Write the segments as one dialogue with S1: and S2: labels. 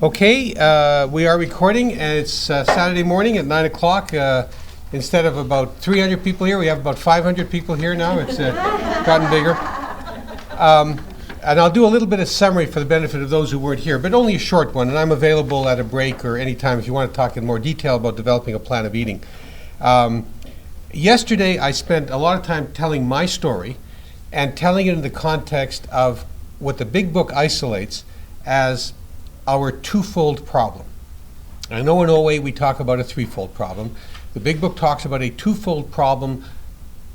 S1: Okay, we are recording, and it's Saturday morning at 9 o'clock. Instead of about 300 people here, we have about 500 people here now. It's gotten bigger. And I'll do a little bit of summary for the benefit of those who weren't here, but only a short one, and I'm available at a break or any time if you want to talk in more detail about developing a plan of eating. Yesterday, I spent a lot of time telling my story and telling it in the context of what the big book isolates as our twofold problem. I know in OA we talk about a threefold problem. The big book talks about a twofold problem.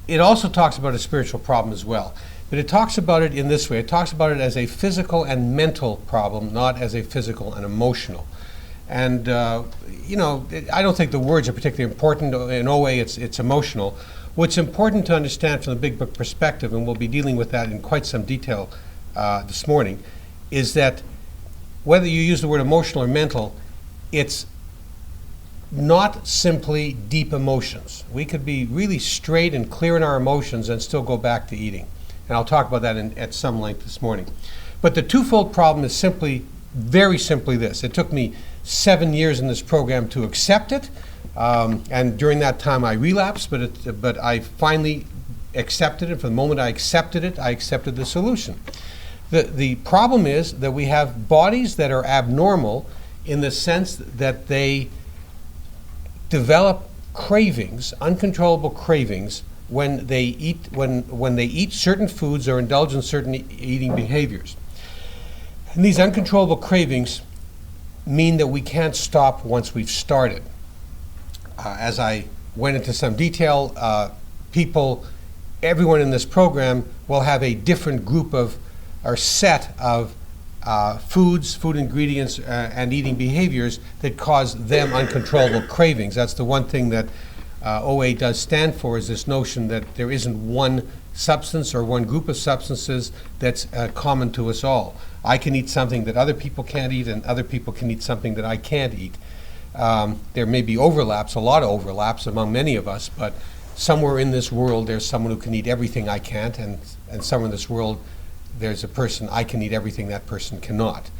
S1: It also talks about a spiritual problem as well. But it talks about it in this way. It talks about it as a physical and mental problem, not as a physical and emotional. And, I don't think the words are particularly important. In OA, it's emotional. What's important to understand from the big book perspective, and we'll be dealing with that in quite some detail this morning, is that whether you use the word emotional or mental, it's not simply deep emotions. We could be really straight and clear in our emotions and still go back to eating. And I'll talk about that at some length this morning. But the twofold problem is very simply this. It took me 7 years in this program to accept it. And during that time I relapsed, but I finally accepted it. From the moment I accepted it, I accepted the solution. The problem is that we have bodies that are abnormal in the sense that they develop cravings, uncontrollable cravings, when they eat certain foods or indulge in certain eating behaviors. And these uncontrollable cravings mean that we can't stop once we've started. As I went into some detail, everyone in this program will have a different group of or set of food ingredients and eating behaviors that cause them uncontrollable cravings. That's the one thing that OA does stand for, is this notion that there isn't one substance or one group of substances that's common to us all. I can eat something that other people can't eat, and other people can eat something that I can't eat. There may be overlaps, a lot of overlaps among many of us, but somewhere in this world there's someone who can eat everything I can't, and somewhere in this world there's a person I can eat everything that person cannot.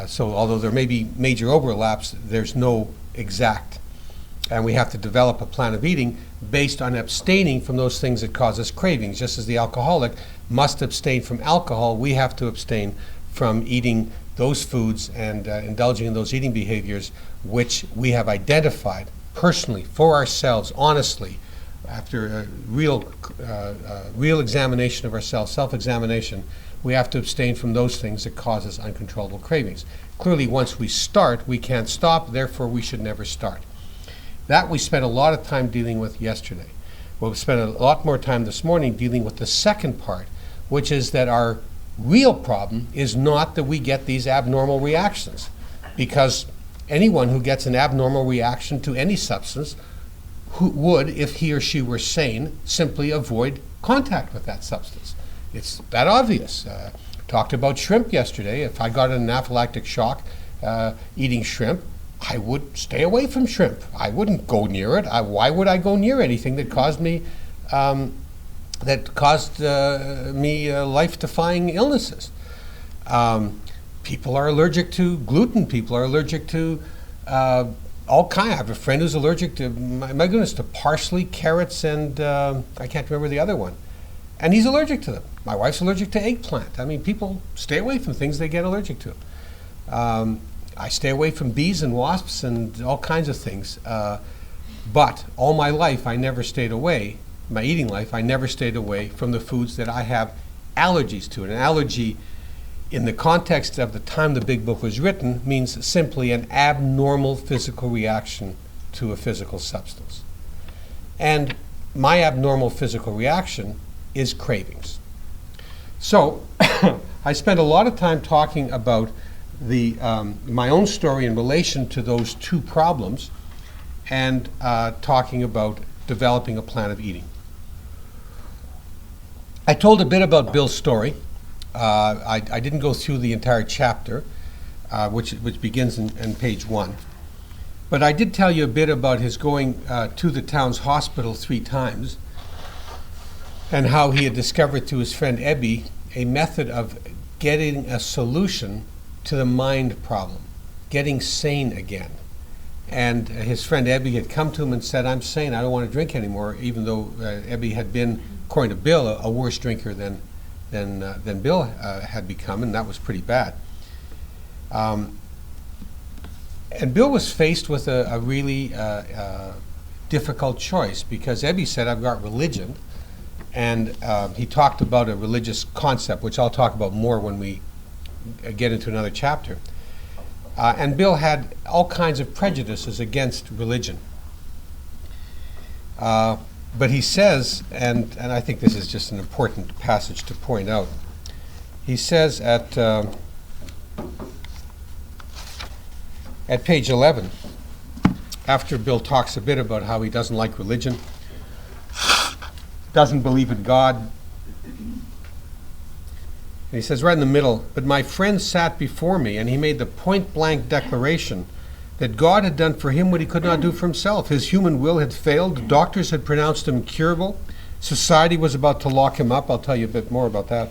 S1: So although there may be major overlaps, there's no exact. And we have to develop a plan of eating based on abstaining from those things that cause us cravings. Just as the alcoholic must abstain from alcohol, we have to abstain from eating those foods and indulging in those eating behaviors which we have identified personally for ourselves, honestly, after a real examination of ourselves, self-examination. We have to abstain from those things that cause us uncontrollable cravings. Clearly, once we start, we can't stop, therefore we should never start. That we spent a lot of time dealing with yesterday. We'll spend a lot more time this morning dealing with the second part, which is that our real problem is not that we get these abnormal reactions, because anyone who gets an abnormal reaction to any substance would, if he or she were sane, simply avoid contact with that substance. It's that obvious. Talked about shrimp yesterday. If I got an anaphylactic shock eating shrimp, I would stay away from shrimp. I wouldn't go near it. Why would I go near anything that caused me life-defying illnesses? People are allergic to gluten. People are allergic to all kinds. I have a friend who's allergic to, my goodness, to parsley, carrots, and I can't remember the other one. And he's allergic to them. My wife's allergic to eggplant. I mean, people stay away from things they get allergic to. I stay away from bees and wasps and all kinds of things. But all my life, I never stayed away, my eating life, I never stayed away from the foods that I have allergies to. An allergy, in the context of the time the big book was written, means simply an abnormal physical reaction to a physical substance. And my abnormal physical reaction is cravings. So I spent a lot of time talking about my own story in relation to those two problems, and talking about developing a plan of eating. I told a bit about Bill's story. I didn't go through the entire chapter, which begins in page 1. But I did tell you a bit about his going to the town's hospital 3 times, and how he had discovered through his friend Ebby a method of getting a solution to the mind problem, getting sane again. And his friend Ebby had come to him and said, I'm sane, I don't want to drink anymore, even though Ebby had been, according to Bill, a worse drinker than Bill had become, and that was pretty bad. And Bill was faced with a really difficult choice, because Ebby said, I've got religion, and he talked about a religious concept, which I'll talk about more when we get into another chapter. And Bill had all kinds of prejudices against religion. But he says, and I think this is just an important passage to point out, he says at page 11, after Bill talks a bit about how he doesn't like religion, doesn't believe in God, and he says right in the middle, but my friend sat before me, and he made the point-blank declaration that God had done for him what he could not do for himself. His human will had failed. The doctors had pronounced him incurable. Society was about to lock him up. I'll tell you a bit more about that.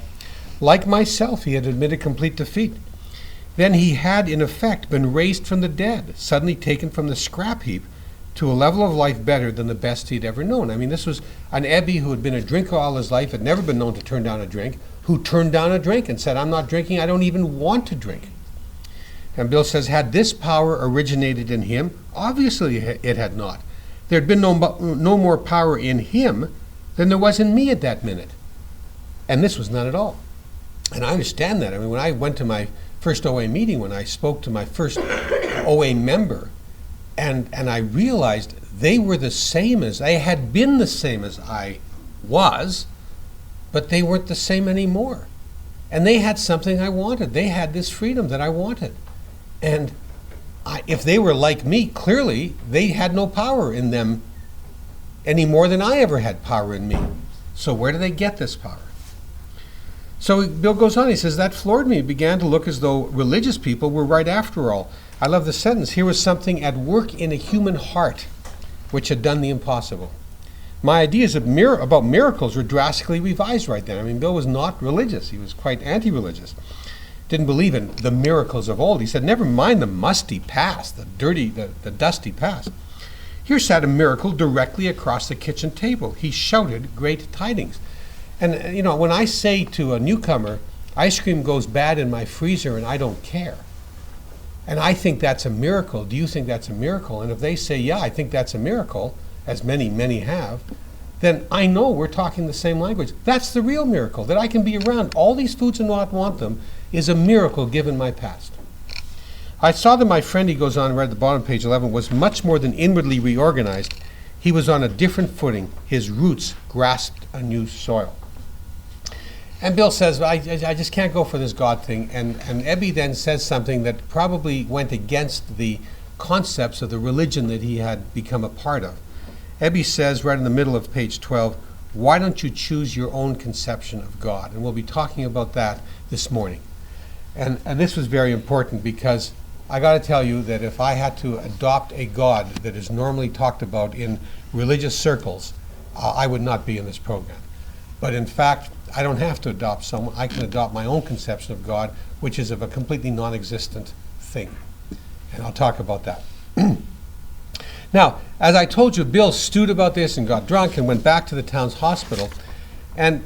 S1: Like myself, he had admitted complete defeat. Then he had, in effect, been raised from the dead, suddenly taken from the scrap heap to a level of life better than the best he'd ever known. I mean, this was an Ebby who had been a drinker all his life, had never been known to turn down a drink, who turned down a drink and said, I'm not drinking, I don't even want to drink. And Bill says, had this power originated in him? Obviously it had not. There had been no more power in him than there was in me at that minute. And this was none at all. And I understand that. I mean, when I went to my first OA meeting, when I spoke to my first OA member, and I realized they were the same as, they had been the same as I was, but they weren't the same anymore. And they had something I wanted. They had this freedom that I wanted. And if they were like me, clearly they had no power in them any more than I ever had power in me. So where do they get this power? So Bill goes on, he says, that floored me. It began to look as though religious people were right after all. I love the sentence. Here was something at work in a human heart which had done the impossible. My ideas about miracles were drastically revised right then. I mean, Bill was not religious. He was quite anti-religious. Didn't believe in the miracles of old. He said, never mind the musty past, the dirty, the dusty past. Here sat a miracle directly across the kitchen table. He shouted great tidings. And, you know, when I say to a newcomer, ice cream goes bad in my freezer and I don't care, and I think that's a miracle, do you think that's a miracle? And if they say, yeah, I think that's a miracle, as many, many have, then I know we're talking the same language. That's the real miracle, that I can be around all these foods and not want them is a miracle given my past. I saw that my friend, he goes on right at the bottom of page 11, was much more than inwardly reorganized. He was on a different footing. His roots grasped a new soil. And Bill says, I just can't go for this God thing. And Ebby then says something that probably went against the concepts of the religion that he had become a part of. Ebby says right in the middle of page 12, why don't you choose your own conception of God? And we'll be talking about that this morning. And this was very important, because I got to tell you that if I had to adopt a God that is normally talked about in religious circles, I would not be in this program. But in fact, I don't have to adopt someone. I can adopt my own conception of God, which is of a completely non-existent thing. And I'll talk about that. Now, as I told you, Bill stewed about this and got drunk and went back to the town's hospital. And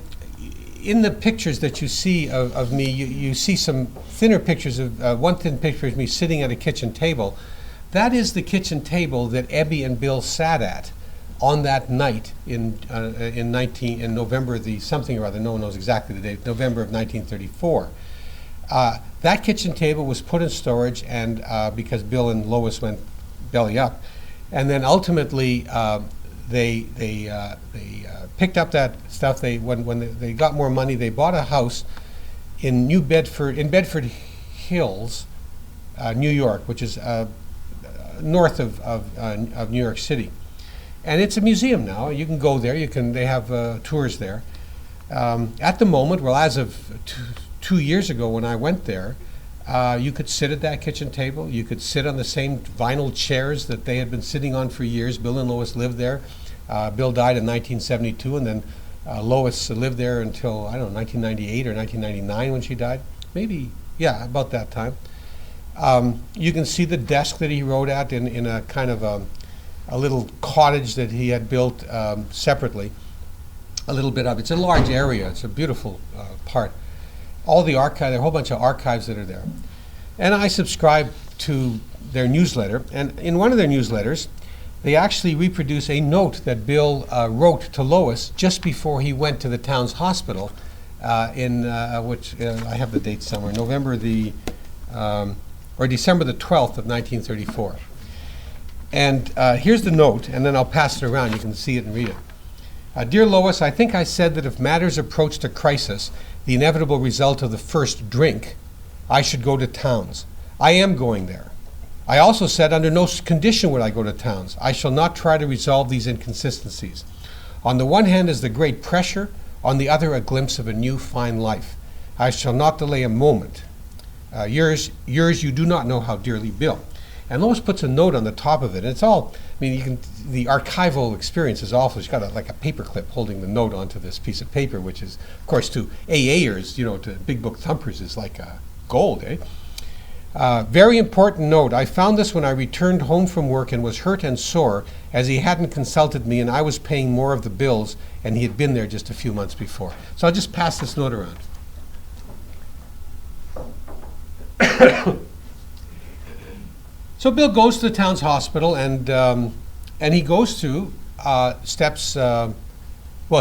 S1: in the pictures that you see of me, you see some thinner pictures of, one thin picture of me sitting at a kitchen table. That is the kitchen table that Ebby and Bill sat at on that night in November the something or other, no one knows exactly the date, November of 1934. That kitchen table was put in storage, and because Bill and Lois went belly up, and then ultimately they picked up that stuff. When they got more money, they bought a house in Bedford Hills, New York, which is north of New York City. And it's a museum now. You can go there. They have tours there. At the moment, well, as of 2 years ago when I went there, you could sit at that kitchen table. You could sit on the same vinyl chairs that they had been sitting on for years. Bill and Lois lived there. Bill died in 1972, and then Lois lived there until, I don't know, 1998 or 1999 when she died. Maybe, yeah, about that time. You can see the desk that he wrote at in a kind of a little cottage that he had built separately. A little bit of it's a large area. It's a beautiful part. All the archive, there are a whole bunch of archives that are there. And I subscribe to their newsletter. And in one of their newsletters, they actually reproduce a note that Bill wrote to Lois just before he went to the town's hospital, which I have the date somewhere, December the 12th of 1934. And here's the note, and then I'll pass it around. You can see it and read it. Dear Lois, I think I said that if matters approached a crisis, the inevitable result of the first drink, I should go to towns. I am going there. I also said under no condition would I go to towns. I shall not try to resolve these inconsistencies. On the one hand is the great pressure, on the other a glimpse of a new fine life. I shall not delay a moment. Yours, you do not know how dearly, Bill. And Lois puts a note on the top of it. And it's all, the archival experience is awful. She's got like a paper clip holding the note onto this piece of paper, which is, of course, to AAers, to big book thumpers is like gold, eh? Very important note. I found this when I returned home from work and was hurt and sore as he hadn't consulted me and I was paying more of the bills and he had been there just a few months before. So I'll just pass this note around. So Bill goes to the town's hospital and he goes through steps.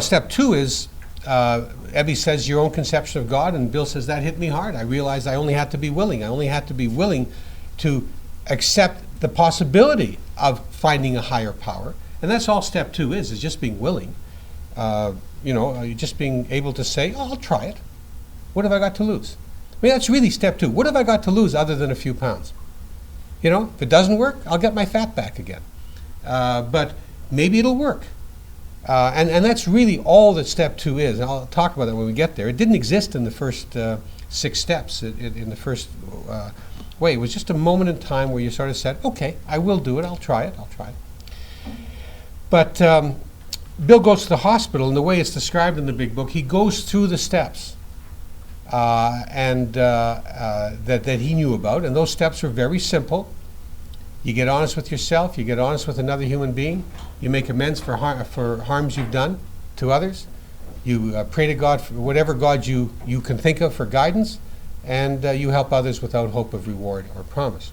S1: Step 2 is Evie says your own conception of God, and Bill says that hit me hard. I realized I only had to be willing. I only had to be willing to accept the possibility of finding a higher power, and that's all step 2 is just being willing. Just being able to say, oh, I'll try it. What have I got to lose? That's really step 2. What have I got to lose other than a few pounds? If it doesn't work, I'll get my fat back again. But maybe it'll work. And that's really all that step 2 is. And I'll talk about that when we get there. It didn't exist in the first 6 steps in the first way. It was just a moment in time where you sort of said, okay, I will do it. I'll try it. But Bill goes to the hospital, and the way it's described in the big book, he goes through the steps that he knew about. And those steps are very simple. You get honest with yourself. You get honest with another human being. You make amends for harms you've done to others. You pray to God for whatever God you can think of for guidance, and you help others without hope of reward or promise.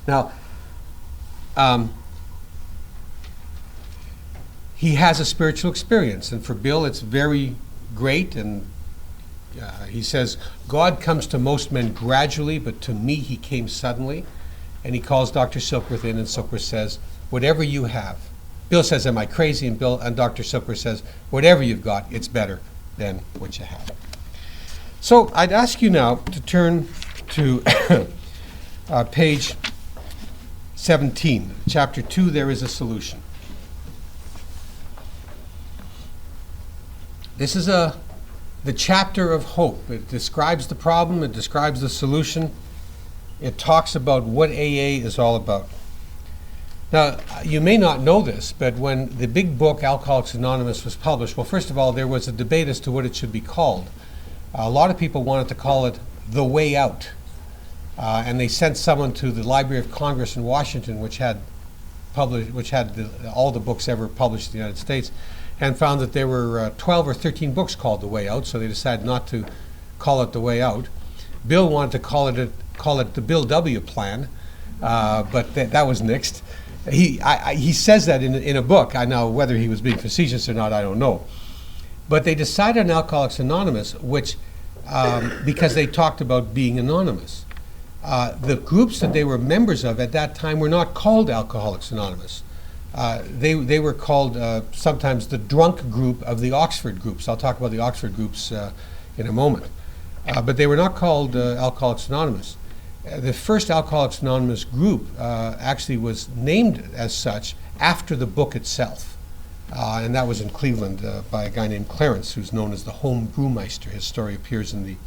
S1: Now, he has a spiritual experience, and for Bill it's very great, and he says, God comes to most men gradually, but to me he came suddenly. And he calls Dr. Silkworth in, and Silkworth says, whatever you have. Bill says, am I crazy? And Dr. Silkworth says, whatever you've got, it's better than what you have. So I'd ask you now to turn to page 17, chapter 2, There is a Solution. This is the chapter of hope. It describes the problem, it describes the solution. It talks about what AA is all about. Now, you may not know this, but when the big book, Alcoholics Anonymous, was published, well, first of all, there was a debate as to what it should be called. A lot of people wanted to call it The Way Out. And they sent someone to the Library of Congress in Washington, which had all the books ever published in the United States, and found that there were 12 or 13 books called The Way Out, so they decided not to call it The Way Out. Bill wanted to call it the Bill W. Plan, but that was nixed. He says that in a book. I know whether he was being facetious or not, I don't know. But they decided on Alcoholics Anonymous, which because they talked about being anonymous. The groups that they were members of at that time were not called Alcoholics Anonymous. They were called sometimes the drunk group of the Oxford groups. I'll talk about the Oxford groups in a moment. But they were not called Alcoholics Anonymous. The first Alcoholics Anonymous group actually was named as such after the book itself. And that was in Cleveland by a guy named Clarence, who's known as the Home Brewmeister. His story appears in the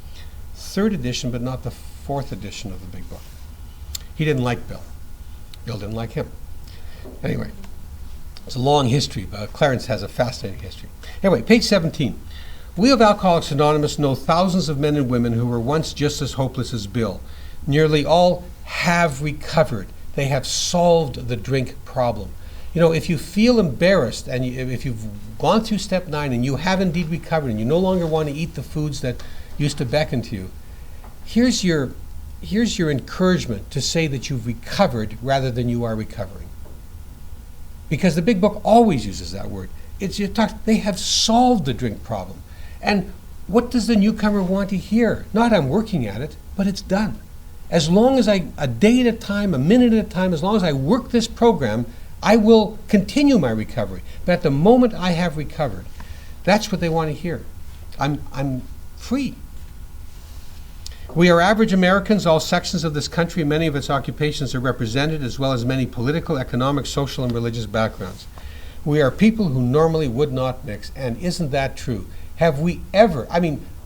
S1: 3rd edition, but not the 4th edition of the big book. He didn't like Bill. Bill didn't like him. Anyway, it's a long history, but Clarence has a fascinating history. Anyway, page 17. We of Alcoholics Anonymous know thousands of men and women who were once just as hopeless as Bill. Nearly all have recovered. They have solved the drink problem. You know, if you feel embarrassed and if you've gone through step 9 and you have indeed recovered and you no longer want to eat the foods that used to beckon to you, here's your encouragement to say that you've recovered rather than you are recovering. Because the big book always uses that word. They have solved the drink problem. And what does the newcomer want to hear? Not I'm working at it, but it's done. As long as a day at a time, a minute at a time, as long as I work this program, I will continue my recovery. But at the moment I have recovered, that's what they want to hear. I'm free. We are average Americans. All sections of this country, many of its occupations are represented, as well as many political, economic, social, and religious backgrounds. We are people who normally would not mix. And isn't that true? Have we ever,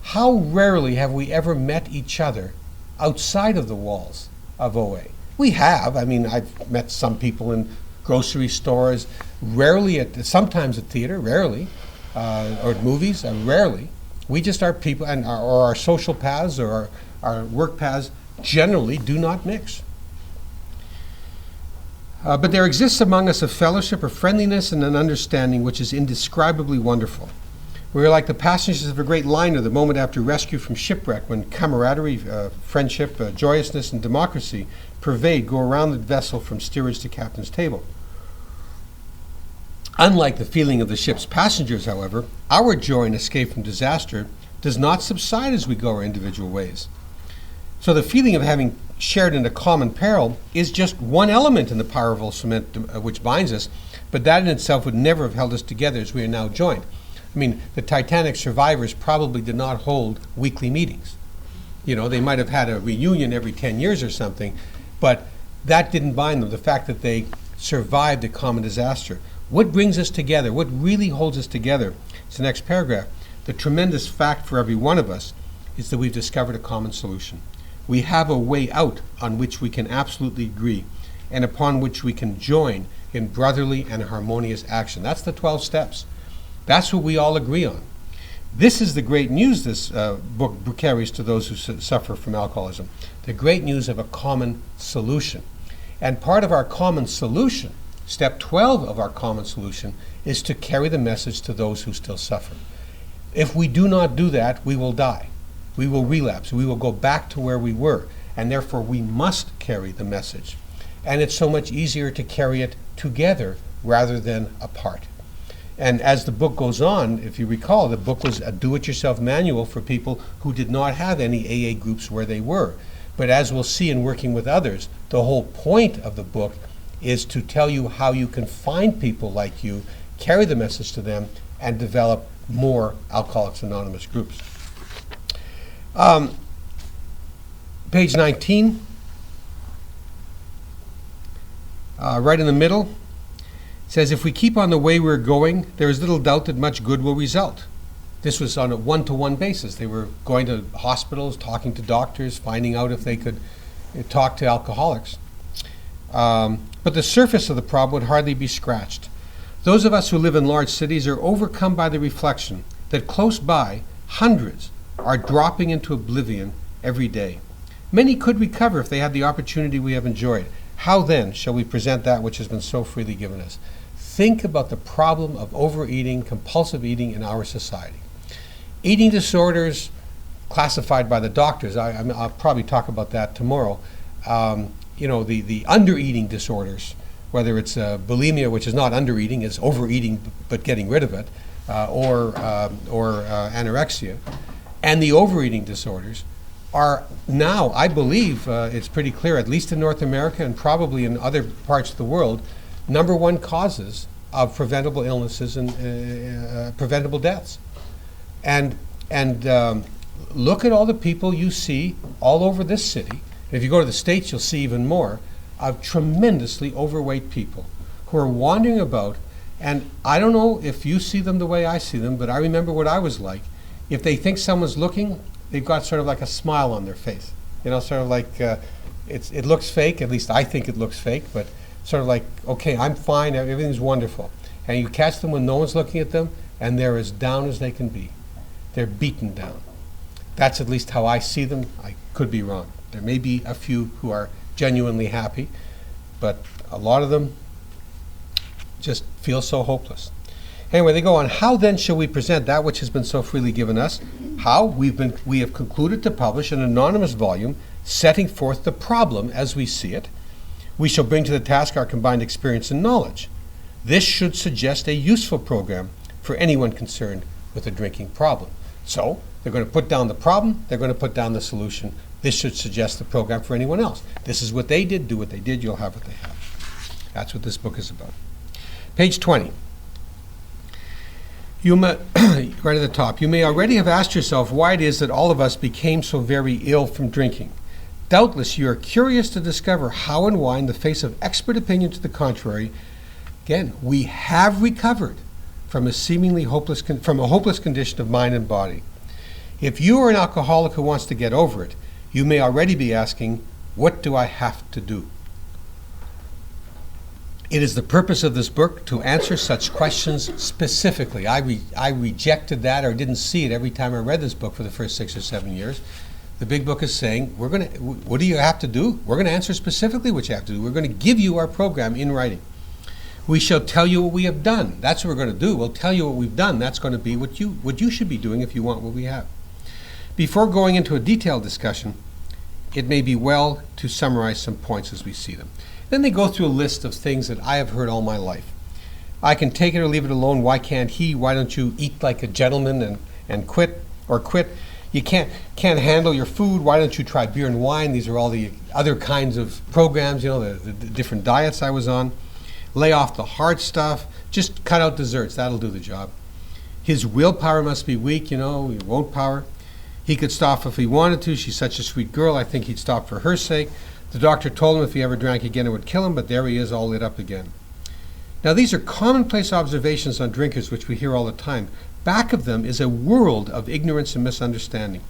S1: how rarely have we ever met each other outside of the walls of OA? We have. I've met some people in grocery stores, sometimes at theater, rarely, or at movies, rarely. We just are people, or our social paths or our work paths generally do not mix. But there exists among us a fellowship, a friendliness, and an understanding which is indescribably wonderful. We are like the passengers of a great liner the moment after rescue from shipwreck, when camaraderie, friendship, joyousness, and democracy go around the vessel from steerage to captain's table. Unlike the feeling of the ship's passengers, however, our joy in escape from disaster does not subside as we go our individual ways. So the feeling of having shared in a common peril is just one element in the powerful cement which binds us, but that in itself would never have held us together as we are now joined. The Titanic survivors probably did not hold weekly meetings. They might have had a reunion every 10 years or something, but that didn't bind them, the fact that they survived a common disaster. What brings us together? What really holds us together? It's the next paragraph. The tremendous fact for every one of us is that we've discovered a common solution. We have a way out on which we can absolutely agree and upon which we can join in brotherly and harmonious action. That's the 12 steps. That's what we all agree on. This is the great news this book carries to those who suffer from alcoholism. The great news of a common solution. And part of our common solution, step 12 of our common solution, is to carry the message to those who still suffer. If we do not do that, we will die. We will relapse. We will go back to where we were. And therefore, we must carry the message. And it's so much easier to carry it together rather than apart. And as the book goes on, if you recall, the book was a do-it-yourself manual for people who did not have any AA groups where they were. But as we'll see in working with others, the whole point of the book is to tell you how you can find people like you, carry the message to them, and develop more Alcoholics Anonymous groups. Page 19, right in the middle, says, if we keep on the way we're going, there is little doubt that much good will result. This was on a one-to-one basis. They were going to hospitals, talking to doctors, finding out if they could talk to alcoholics. But the surface of the problem would hardly be scratched. Those of us who live in large cities are overcome by the reflection that close by, hundreds are dropping into oblivion every day. Many could recover if they had the opportunity we have enjoyed. How then shall we present that which has been so freely given us? Think about the problem of overeating, compulsive eating in our society. Eating disorders classified by the doctors, I'll probably talk about that tomorrow. The under-eating disorders, whether it's bulimia, which is not under-eating, it's overeating but getting rid of it, or anorexia, and the overeating disorders are now, I believe, it's pretty clear, at least in North America and probably in other parts of the world, number one causes of preventable illnesses and preventable deaths. And look at all the people you see all over this city. And if you go to the States, you'll see even more of tremendously overweight people who are wandering about. And I don't know if you see them the way I see them, but I remember what I was like. If they think someone's looking, they've got sort of like a smile on their face. Sort of like it looks fake, at least I think it looks fake, but sort of like, okay, I'm fine, everything's wonderful. And you catch them when no one's looking at them, and they're as down as they can be. They're beaten down. That's at least how I see them. I could be wrong. There may be a few who are genuinely happy, but a lot of them just feel so hopeless. Anyway, they go on, how then shall we present that which has been so freely given us? How? We have concluded to publish an anonymous volume setting forth the problem as we see it. We shall bring to the task our combined experience and knowledge. This should suggest a useful program for anyone concerned with a drinking problem. So, they're going to put down the problem, they're going to put down the solution. This should suggest the program for anyone else. This is what they did, do what they did, you'll have what they have. That's what this book is about. Page 20. You may, right at the top, you may already have asked yourself why it is that all of us became so very ill from drinking. Doubtless you are curious to discover how and why, in the face of expert opinion to the contrary, again, we have recovered from a seemingly hopeless condition of mind and body. If you are an alcoholic who wants to get over it, you may already be asking, what do I have to do? It is the purpose of this book to answer such questions specifically. I rejected that or didn't see it every time I read this book for the first 6 or 7 years. The big book is saying, what do you have to do? We're going to answer specifically what you have to do. We're going to give you our program in writing. We shall tell you what we have done. That's what we're going to do. We'll tell you what we've done. That's going to be what you should be doing if you want what we have. Before going into a detailed discussion, it may be well to summarize some points as we see them. Then they go through a list of things that I have heard all my life. I can take it or leave it alone. Why can't he? Why don't you eat like a gentleman and quit? You can't handle your food. Why don't you try beer and wine? These are all the other kinds of programs, the different diets I was on. Lay off the hard stuff. Just cut out desserts. That'll do the job. His willpower must be weak, he won't power. He could stop if he wanted to. She's such a sweet girl. I think he'd stop for her sake. The doctor told him if he ever drank again it would kill him, but there he is all lit up again. Now these are commonplace observations on drinkers which we hear all the time. Back of them is a world of ignorance and misunderstanding.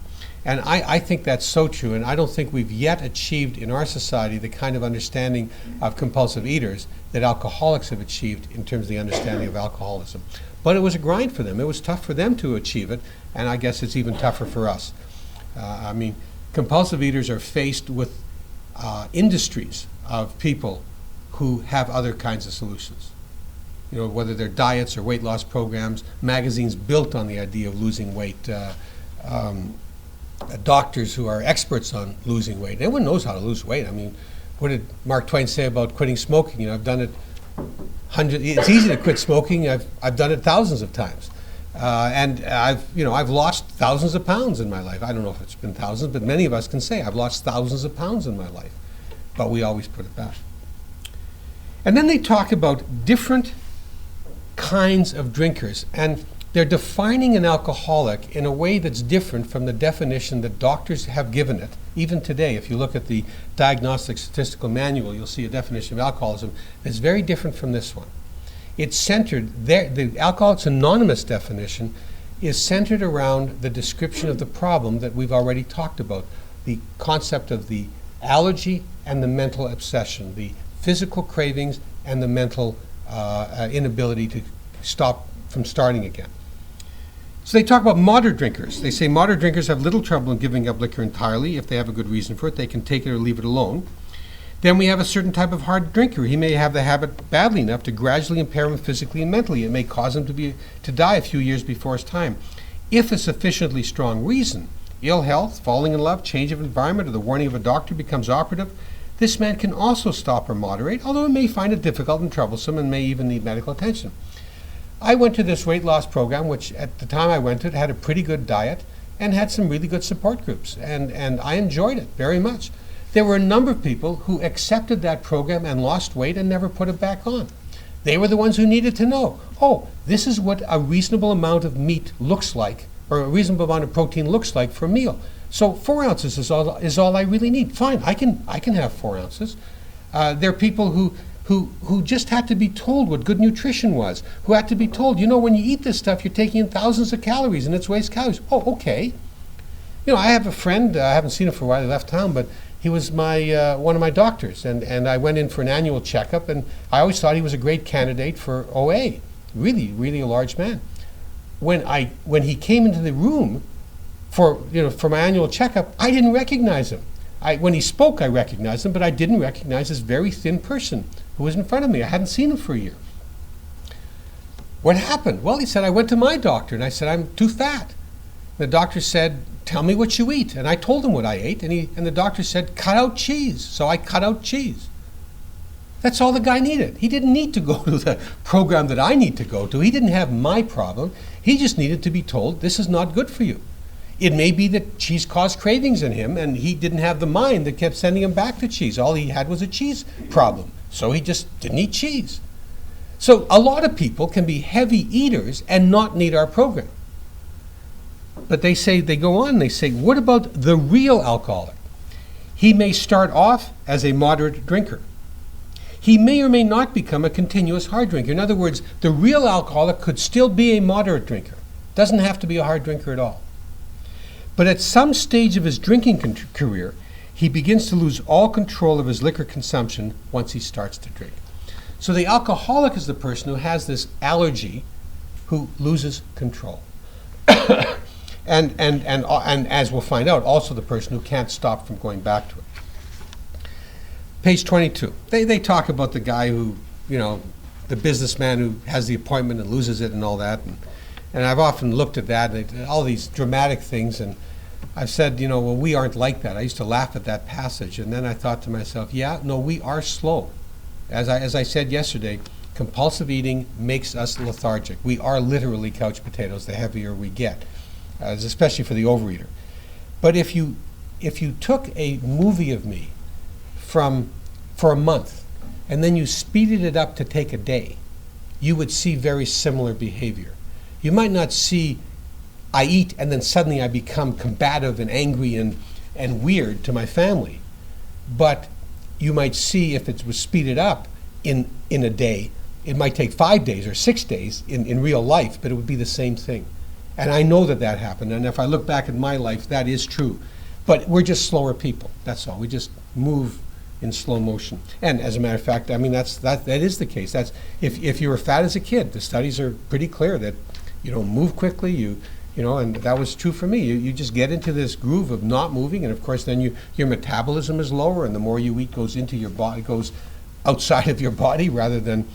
S1: And I think that's so true, and I don't think we've yet achieved in our society the kind of understanding of compulsive eaters that alcoholics have achieved in terms of the understanding of alcoholism. But it was a grind for them. It was tough for them to achieve it, and I guess it's even tougher for us. Compulsive eaters are faced with industries of people who have other kinds of solutions. Whether they're diets or weight loss programs, magazines built on the idea of losing weight, doctors who are experts on losing weight. Everyone knows how to lose weight. What did Mark Twain say about quitting smoking? I've done it it's easy to quit smoking. I've done it thousands of times. And I've lost thousands of pounds in my life. I don't know if it's been thousands, but many of us can say I've lost thousands of pounds in my life. But we always put it back. And then they talk about different kinds of drinkers, and they're defining an alcoholic in a way that's different from the definition that doctors have given it. Even today, if you look at the Diagnostic Statistical Manual, you'll see a definition of alcoholism that's very different from this one. It's centered, the Alcoholics Anonymous definition is centered around the description of the problem that we've already talked about, the concept of the allergy and the mental obsession, the physical cravings and the mental inability to stop from starting again. So they talk about moderate drinkers. They say moderate drinkers have little trouble in giving up liquor entirely. If they have a good reason for it, they can take it or leave it alone. Then we have a certain type of hard drinker. He may have the habit badly enough to gradually impair him physically and mentally. It may cause him to die a few years before his time. If a sufficiently strong reason, ill health, falling in love, change of environment, or the warning of a doctor becomes operative, this man can also stop or moderate, although he may find it difficult and troublesome and may even need medical attention. I went to this weight loss program, which at the time I went to it had a pretty good diet and had some really good support groups, and I enjoyed it very much. There were a number of people who accepted that program and lost weight and never put it back on. They were the ones who needed to know, this is what a reasonable amount of meat looks like, or a reasonable amount of protein looks like for a meal. So 4 ounces is all I really need. Fine, I can have 4 ounces. There are people who just had to be told what good nutrition was, who had to be told, when you eat this stuff, you're taking in thousands of calories and it's waste calories. Oh, okay. I have a friend, I haven't seen him for a while, he left town, but he was one of my doctors, and I went in for an annual checkup, and I always thought he was a great candidate for OA. Really, really a large man. When he came into the room for my annual checkup, I didn't recognize him. When he spoke, I recognized him, but I didn't recognize this very thin person who was in front of me. I hadn't seen him for a year. What happened? Well, he said, I went to my doctor, and I said, I'm too fat. The doctor said, tell me what you eat. And I told him what I ate, and the doctor said, cut out cheese. So I cut out cheese. That's all the guy needed. He didn't need to go to the program that I need to go to. He didn't have my problem. He just needed to be told, this is not good for you. It may be that cheese caused cravings in him, and he didn't have the mind that kept sending him back to cheese. All he had was a cheese problem. So he just didn't eat cheese. So a lot of people can be heavy eaters and not need our program. But they go on, they say, what about the real alcoholic? He may start off as a moderate drinker. He may or may not become a continuous hard drinker. In other words, the real alcoholic could still be a moderate drinker. Doesn't have to be a hard drinker at all. But at some stage of his drinking career, he begins to lose all control of his liquor consumption once he starts to drink. So the alcoholic is the person who has this allergy, who loses control. and as we'll find out, also the person who can't stop from going back to it. Page 22. They talk about the guy who, the businessman who has the appointment and loses it and all that. And I've often looked at that, all these dramatic things, and I've said, well, we aren't like that. I used to laugh at that passage, and then I thought to myself, we are slow. As I said yesterday, compulsive eating makes us lethargic. We are literally couch potatoes the heavier we get, especially for the overeater. But if you took a movie of me for a month, and then you speeded it up to take a day, you would see very similar behavior. You might not see, I eat and then suddenly I become combative and angry and weird to my family. But you might see, if it was speeded up in a day, it might take 5 days or 6 days in real life, but it would be the same thing. And I know that happened, and if I look back at my life, that is true. But we're just slower people, that's all. We just move in slow motion. And as a matter of fact, that is the case. That's if you were fat as a kid, the studies are pretty clear that you don't move quickly, and that was true for me. You just get into this groove of not moving, and of course then your metabolism is lower, and the more you eat goes into your body, goes outside of your body rather than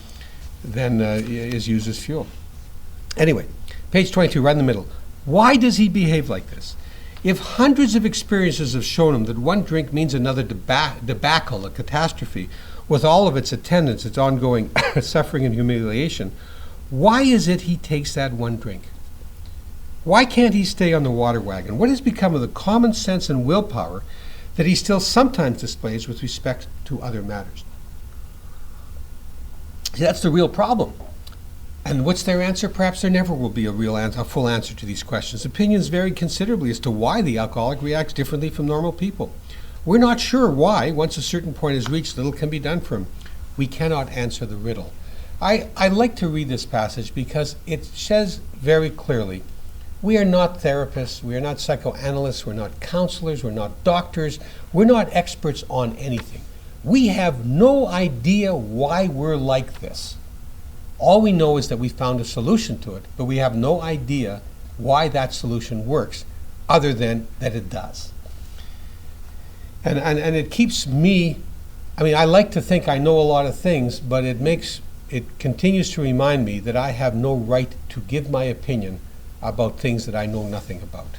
S1: is used as fuel. Anyway, page 22, right in the middle. Why does he behave like this? If hundreds of experiences have shown him that one drink means another debacle, a catastrophe, with all of its attendants, its ongoing suffering and humiliation, why is it he takes that one drink? Why can't he stay on the water wagon? What has become of the common sense and willpower that he still sometimes displays with respect to other matters? See, that's the real problem. And what's their answer? Perhaps there never will be a full answer to these questions. Opinions vary considerably as to why the alcoholic reacts differently from normal people. We're not sure why. Once a certain point is reached, little can be done for him. We cannot answer the riddle. I like to read this passage because it says very clearly, we are not therapists, we are not psychoanalysts, we're not counselors, we're not doctors, we're not experts on anything. We have no idea why we're like this. All we know is that we found a solution to it, but we have no idea why that solution works, other than that it does. And it keeps me, I like to think I know a lot of things, but it continues to remind me that I have no right to give my opinion about things that I know nothing about.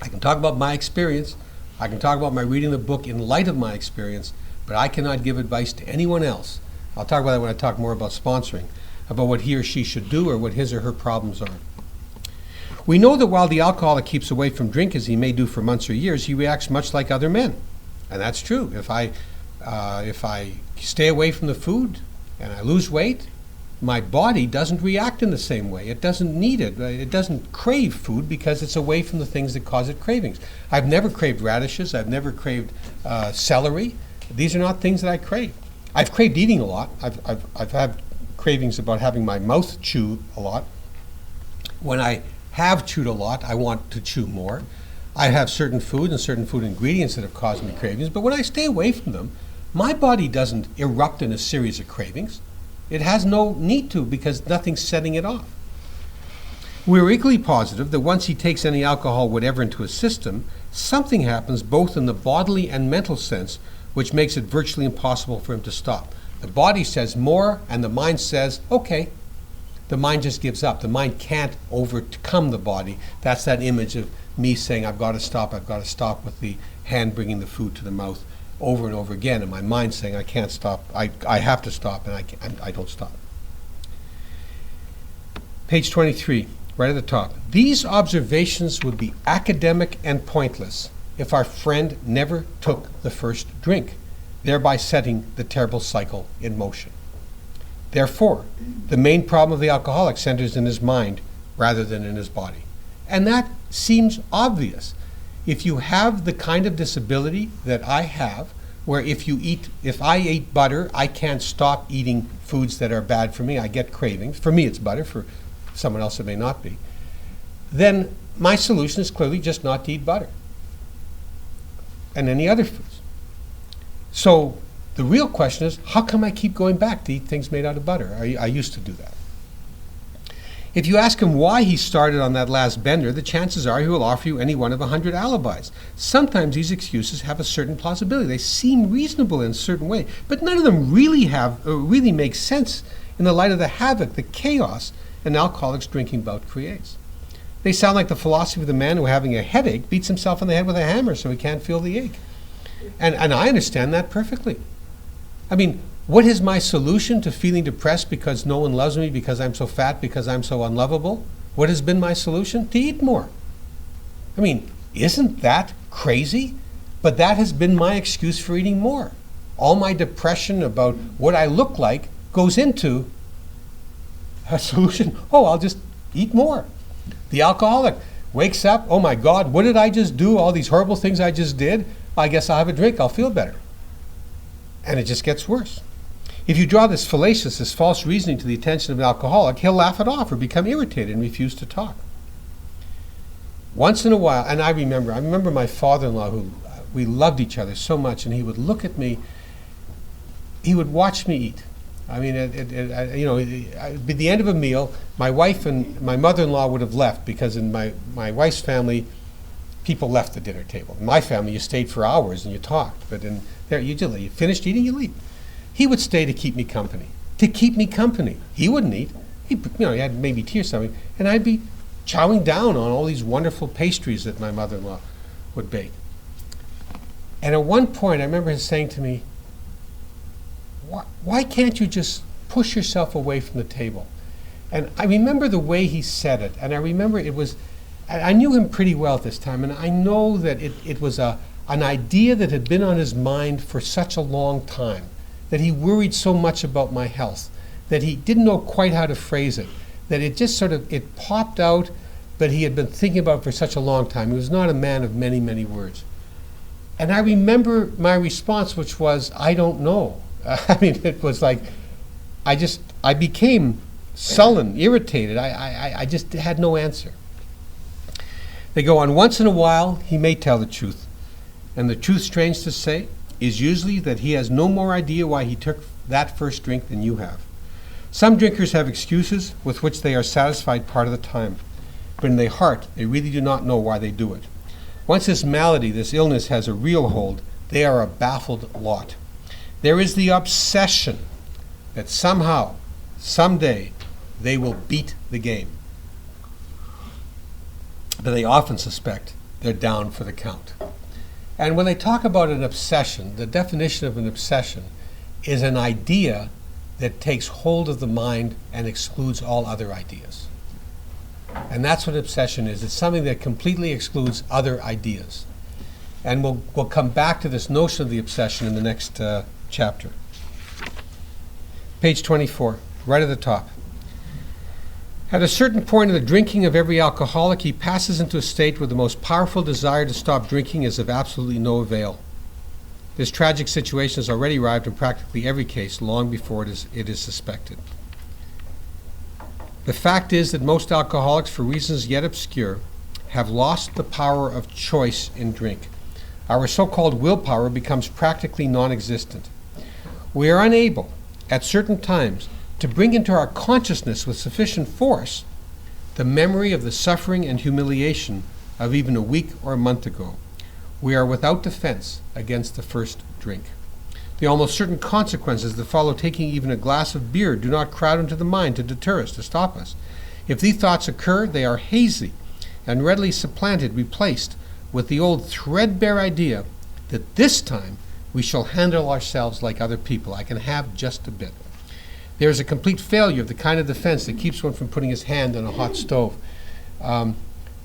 S1: I can talk about my experience, I can talk about my reading the book in light of my experience, but I cannot give advice to anyone else. I'll talk about that when I talk more about sponsoring, about what he or she should do or what his or her problems are. We know that while the alcoholic keeps away from drink, as he may do for months or years, he reacts much like other men. And that's true. If I stay away from the food and I lose weight, my body doesn't react in the same way. It doesn't need it. It doesn't crave food because it's away from the things that cause it cravings. I've never craved radishes. I've never craved celery. These are not things that I crave. I've craved eating a lot. I've had cravings about having my mouth chew a lot. When I have chewed a lot, I want to chew more. I have certain food and certain food ingredients that have caused me cravings, but when I stay away from them, my body doesn't erupt in a series of cravings. It has no need to because nothing's setting it off. We're equally positive that once he takes any alcohol whatever into his system, something happens both in the bodily and mental sense, which makes it virtually impossible for him to stop. The body says more, and the mind says, okay. The mind just gives up. The mind can't overcome the body. That's that image of me saying, I've got to stop, with the hand bringing the food to the mouth over and over again, and my mind saying, I can't stop, I have to stop, and I don't stop. Page 23, right at the top. These observations would be academic and pointless if our friend never took the first drink, thereby setting the terrible cycle in motion. Therefore, the main problem of the alcoholic centers in his mind rather than in his body. And that seems obvious. If you have the kind of disability that I have, where if I eat butter, I can't stop eating foods that are bad for me, I get cravings. For me, it's butter. For someone else, it may not be. Then my solution is clearly just not to eat butter and any other foods. So the real question is, how come I keep going back to eat things made out of butter? I used to do that. If you ask him why he started on that last bender, the chances are he will offer you any one of 100 alibis. Sometimes these excuses have a certain plausibility. They seem reasonable in a certain way, but none of them really make sense in the light of the havoc, the chaos an alcoholic's drinking bout creates. They sound like the philosophy of the man who, having a headache, beats himself on the head with a hammer so he can't feel the ache. And I understand that perfectly. I mean, what is my solution to feeling depressed because no one loves me, because I'm so fat, because I'm so unlovable? What has been my solution? To eat more. I mean, isn't that crazy? But that has been my excuse for eating more. All my depression about what I look like goes into a solution. Oh, I'll just eat more. The alcoholic wakes up, oh my God, what did I just do? All these horrible things I just did? I guess I'll have a drink, I'll feel better. And it just gets worse. If you draw this fallacious, this false reasoning to the attention of an alcoholic, he'll laugh it off or become irritated and refuse to talk. Once in a while, and I remember my father-in-law, who we loved each other so much, and he would look at me, he would watch me eat. I mean, at the end of a meal, my wife and my mother-in-law would have left, because in my wife's family, people left the dinner table. In my family, you stayed for hours and you talked, but in there, you finished eating, you leave. He would stay to keep me company. He wouldn't eat. He had maybe tea or something, and I'd be chowing down on all these wonderful pastries that my mother-in-law would bake. And at one point, I remember him saying to me, why can't you just push yourself away from the table? And I remember the way he said it, and I remember I knew him pretty well at this time, and I know that it was an idea that had been on his mind for such a long time, that he worried so much about my health, that he didn't know quite how to phrase it, that it just it popped out, but he had been thinking about it for such a long time. He was not a man of many, many words. And I remember my response, which was, I don't know. I mean, it was like, I became sullen, irritated. I just had no answer. They go on, once in a while, he may tell the truth. And the truth, strange to say, is usually that he has no more idea why he took that first drink than you have. Some drinkers have excuses with which they are satisfied part of the time, but in their heart, they really do not know why they do it. Once this malady, this illness has a real hold, they are a baffled lot. There is the obsession that somehow, someday, they will beat the game. But they often suspect they're down for the count. And when they talk about an obsession, the definition of an obsession is an idea that takes hold of the mind and excludes all other ideas. And that's what obsession is. It's something that completely excludes other ideas. And we'll come back to this notion of the obsession in the next chapter. Page 24, right at the top. At a certain point in the drinking of every alcoholic, he passes into a state where the most powerful desire to stop drinking is of absolutely no avail. This tragic situation has already arrived in practically every case long before it is suspected. The fact is that most alcoholics, for reasons yet obscure, have lost the power of choice in drink. Our so-called willpower becomes practically non-existent. We are unable, at certain times, to bring into our consciousness with sufficient force the memory of the suffering and humiliation of even a week or a month ago. We are without defense against the first drink. The almost certain consequences that follow taking even a glass of beer do not crowd into the mind to deter us, to stop us. If these thoughts occur, they are hazy and readily supplanted, replaced with the old threadbare idea that this time we shall handle ourselves like other people. I can have just a bit. There is a complete failure of the kind of defense that keeps one from putting his hand on a hot stove.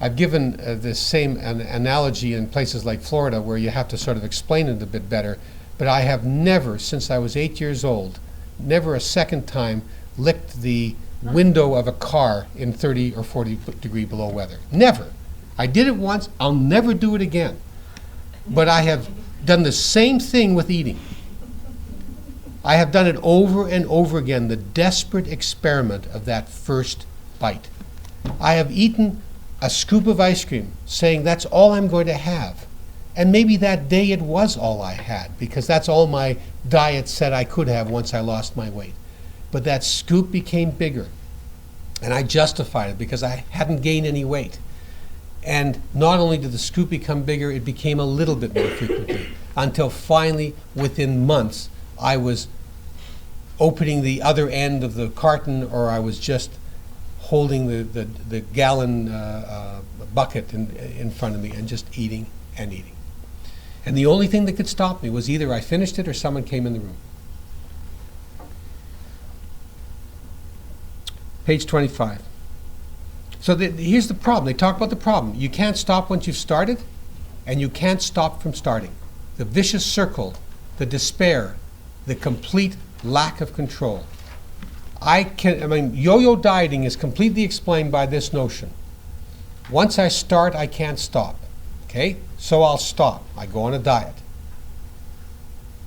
S1: I've given this same analogy in places like Florida where you have to sort of explain it a bit better, but I have never, since I was 8 years old, never a second time licked the window of a car in 30 or 40 degree below weather. Never. I did it once, I'll never do it again. But I have done the same thing with eating. I have done it over and over again, the desperate experiment of that first bite. I have eaten a scoop of ice cream, saying that's all I'm going to have. And maybe that day it was all I had, because that's all my diet said I could have once I lost my weight. But that scoop became bigger, and I justified it because I hadn't gained any weight. And not only did the scoop become bigger, it became a little bit more frequently, until finally, within months, I was opening the other end of the carton, or I was just holding the gallon bucket in front of me and just eating and eating. And the only thing that could stop me was either I finished it or someone came in the room. Page 25. So here's the problem. They talk about the problem. You can't stop once you've started, and you can't stop from starting. The vicious circle, the despair, the complete lack of control. Yo-yo dieting is completely explained by this notion. Once I start, I can't stop. Okay? So I'll stop. I go on a diet.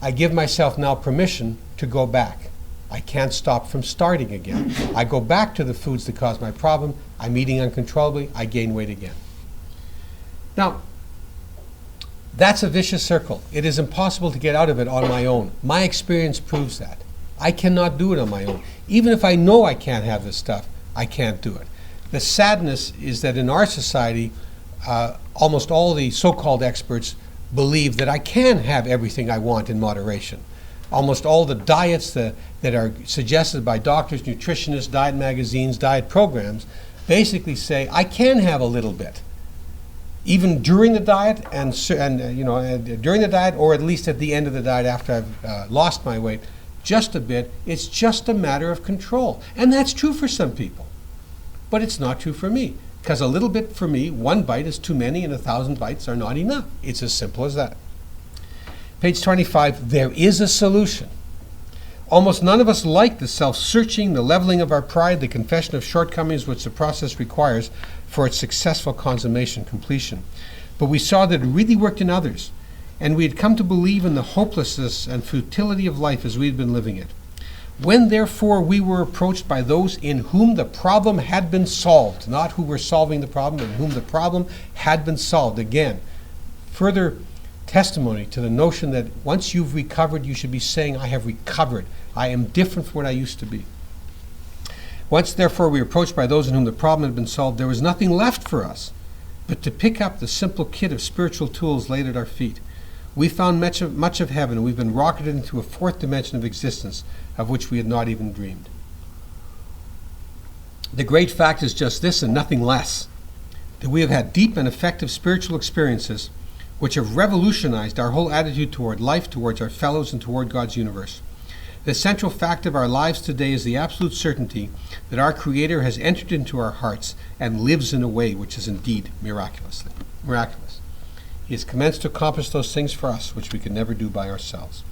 S1: I give myself now permission to go back. I can't stop from starting again. I go back to the foods that cause my problem. I'm eating uncontrollably. I gain weight again. Now, that's a vicious circle. It is impossible to get out of it on my own. My experience proves that. I cannot do it on my own. Even if I know I can't have this stuff, I can't do it. The sadness is that in our society, almost all the so-called experts believe that I can have everything I want in moderation. Almost all the diets that are suggested by doctors, nutritionists, diet magazines, diet programs, basically say I can have a little bit, even during the diet and during the diet, or at least at the end of the diet after I've lost my weight, just a bit. It's just a matter of control, and that's true for some people, but it's not true for me, because a little bit for me, one bite is too many, and 1,000 bites are not enough. It's as simple as that. Page 25, there is a solution. Almost none of us like the self-searching, the leveling of our pride, the confession of shortcomings which the process requires for its successful consummation, completion. But we saw that it really worked in others, and we had come to believe in the hopelessness and futility of life as we had been living it. When, therefore, we were approached by those in whom the problem had been solved, not who were solving the problem, but in whom the problem had been solved. Again, further testimony to the notion that once you've recovered, you should be saying, I have recovered. I am different from what I used to be. Once, therefore, we were approached by those in whom the problem had been solved, there was nothing left for us but to pick up the simple kit of spiritual tools laid at our feet. We found much of heaven, and we've been rocketed into a fourth dimension of existence of which we had not even dreamed. The great fact is just this and nothing less, that we have had deep and effective spiritual experiences which have revolutionized our whole attitude toward life, towards our fellows, and toward God's universe. The central fact of our lives today is the absolute certainty that our Creator has entered into our hearts and lives in a way which is indeed miraculous. He has commenced to accomplish those things for us which we could never do by ourselves.